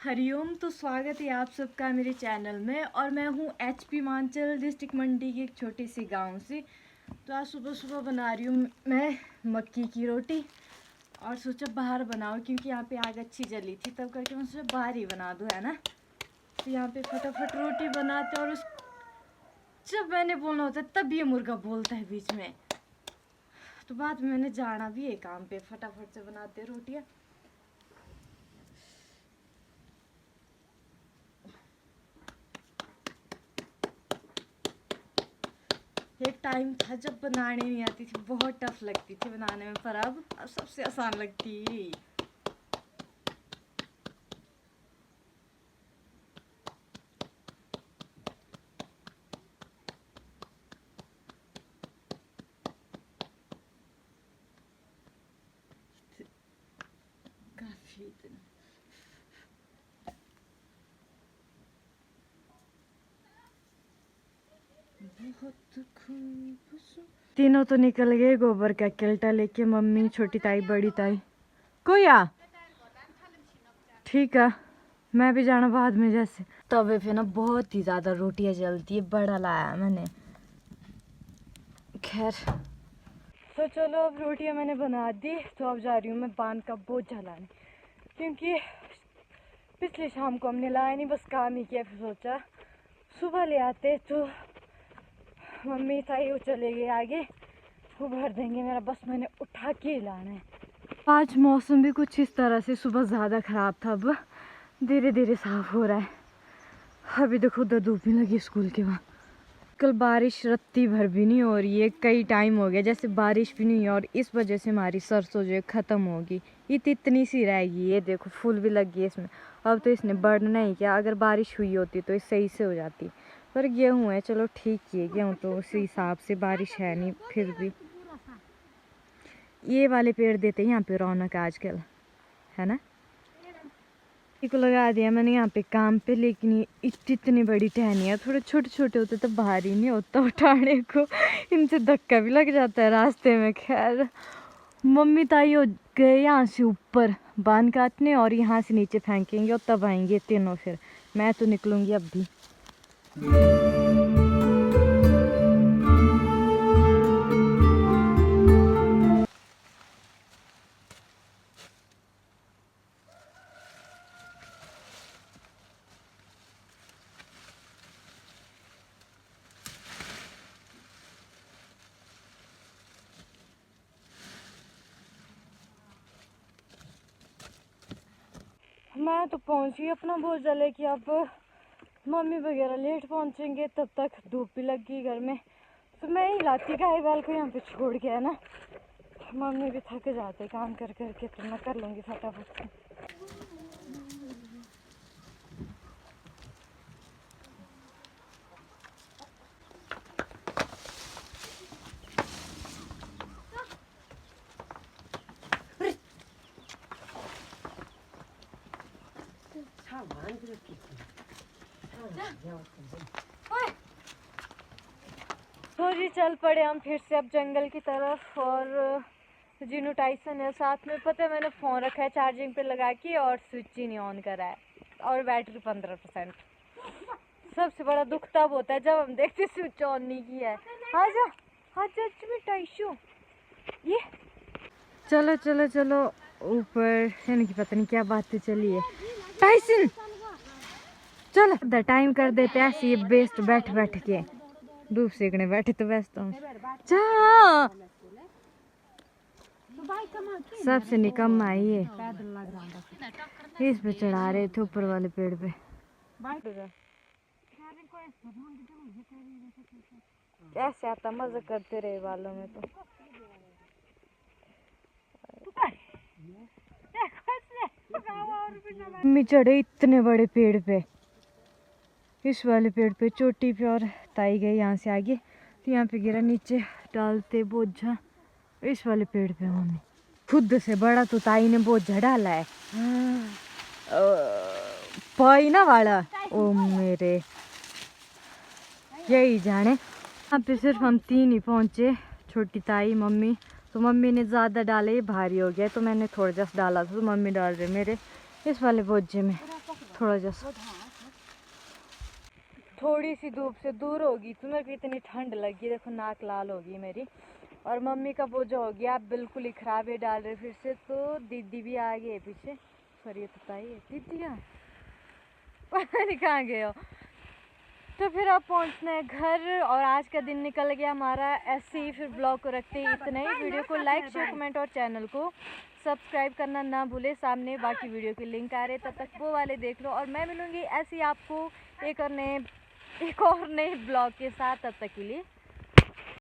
हरिओम। तो स्वागत है आप सबका मेरे चैनल में। और मैं हूँ HP मांचल, डिस्ट्रिक्ट मंडी की एक छोटी सी गांव से। तो आज सुबह सुबह बना रही हूँ मैं मक्की की रोटी। और सोचा बाहर बनाओ क्योंकि यहाँ पे आग अच्छी जली थी, तब करके मैं सोचा बाहर ही बना दूँ, है ना। तो यहाँ पे फटाफट रोटी बनाते, और उस जब मैंने बोलना होता है तब ये मुर्गा बोलता है बीच में। तो बाद में मैंने जाना भी है काम पे, फटाफट से बनाते रोटियाँ। एक टाइम था जब बनाने नहीं आती थी, बहुत टफ लगती थी बनाने में, पर अब सबसे आसान लगती है। काफी दिन बहुत खूब। तीनों तो निकल गए गोबर का किल्टा लेके, मम्मी, छोटी ताई, बड़ी ताई। कोई आ ठीक है, मैं भी जाना बाद में। जैसे तवे पे ना बहुत ही ज्यादा रोटियां जलती है, बड़ा लाया मैंने। खैर, तो चलो अब रोटियां मैंने बना दी, तो अब जा रही हूँ मैं पान का बोझा लाने, क्योंकि पिछली शाम को हमने लाया नहीं, बस काम ही किया। फिर सोचा सुबह ले आते, तो मम्मी ताई वो चले गए आगे, वो भर देंगे मेरा, बस मैंने उठा के ही लाना है। आज मौसम भी कुछ इस तरह से, सुबह ज़्यादा ख़राब था, अब धीरे धीरे साफ हो रहा है। अभी देखो उधर धूप नहीं लगी स्कूल के वहाँ। कल बारिश रत्ती भर भी नहीं हो रही है, कई टाइम हो गया जैसे बारिश भी नहीं है, और इस वजह से हमारी सरसों जो है ख़त्म होगी। ये तो इतनी सी रहेगी, ये देखो फूल भी लग गई इसमें। अब तो इसने बढ़ना ही क्या, अगर बारिश हुई होती तो ये सही से हो जाती। पर गेहूँ है, चलो ठीक है, गेहूँ तो उसी हिसाब से, बारिश है नहीं फिर भी। ये वाले पेड़ देते हैं यहाँ पे रौनक आजकल, है ना। को लगा दिया मैंने यहाँ पे काम पे, लेकिन ये इतनी बड़ी टहनियाँ, थोड़े छोटे छोटे होते तो भारी नहीं होता उठाने को, इनसे धक्का भी लग जाता है रास्ते में। खैर, मम्मी ताई हो गए यहाँ से ऊपर बांध काटने, और यहाँ से नीचे फेंकेंगे और तब आएंगे तीनों। फिर मैं तो निकलूंगी अब भी। मैं तो पहुंच गई अपना बोझा लेके, अब मम्मी वगैरह लेट पहुंचेंगे, तब तक धूप भी लग गई घर में। तो मैं ही लाती गाय बाल को यहाँ पे छोड़ के, है ना। मम्मी भी थक जाते काम कर करके, तो मैं कर लूँगी फटाफट से। तो जी चल पड़े हम फिर से अब जंगल की तरफ, और जीनू टाइसन है साथ में। पता है, मैंने फ़ोन रखा है चार्जिंग पे लगा के, और स्विच ही नहीं ऑन करा है, और बैटरी 15%। सबसे बड़ा दुख तब होता है जब हम देखते स्विच ऑन नहीं किया है। आजा आजा टाइशू, ये चलो चलो चलो ऊपर, इनकी पता नहीं क्या बातें चली है। टाइसन चलो टाइम कर देते ऐसे, ये बेस्ट बैठ बैठ के धूप सेकने बैठे तो व्यस्त हूँ। सबसे निकम्मा है ये, इस पे चढ़ा रहे थे ऊपर वाले पेड़ पे। ऐसे आता मजा करते रहे वालों में। तो मम्मी चढ़े इतने बड़े पेड़ पे, इस वाले पेड़ पे चोटी पे, और ताई गई यहाँ से आगे, तो यहाँ पे गिरा नीचे डालते बोझा। इस वाले पेड़ पे मम्मी खुद से बड़ा, तो ताई ने बोझा डाला है पाई ना वाला। ओ मेरे, यही जाने। यहाँ पे सिर्फ हम तीन ही पहुँचे, छोटी ताई, मम्मी। तो मम्मी ने ज़्यादा डाले, भारी हो गया, तो मैंने थोड़ा जैसा डाला था, तो मम्मी डाल रहे मेरे इस वाले बोझे में थोड़ा जैसा थोड़ी सी धूप से दूर होगी तो मेरे को इतनी ठंड लगी, देखो नाक लाल होगी मेरी। और मम्मी का वो जो हो गया बिल्कुल ही खराब है, डाल रहे फिर से। तो दीदी भी आ गई है पीछे, सॉरी ये तो ताई है, दीदी पता नहीं कहाँ गए हो। तो फिर अब पहुंचना है घर और आज का दिन निकल गया हमारा ऐसे ही। फिर ब्लॉग को रखते ही इतना ही। वीडियो को लाइक शेयर कमेंट और चैनल को सब्सक्राइब करना ना भूले। सामने बाकी वीडियो के लिंक आ रहे, तब तक वो वाले देख लो। और मैं मिलूँगी ऐसे ही आपको एक और नए ब्लॉग के साथ। तब तक के लिए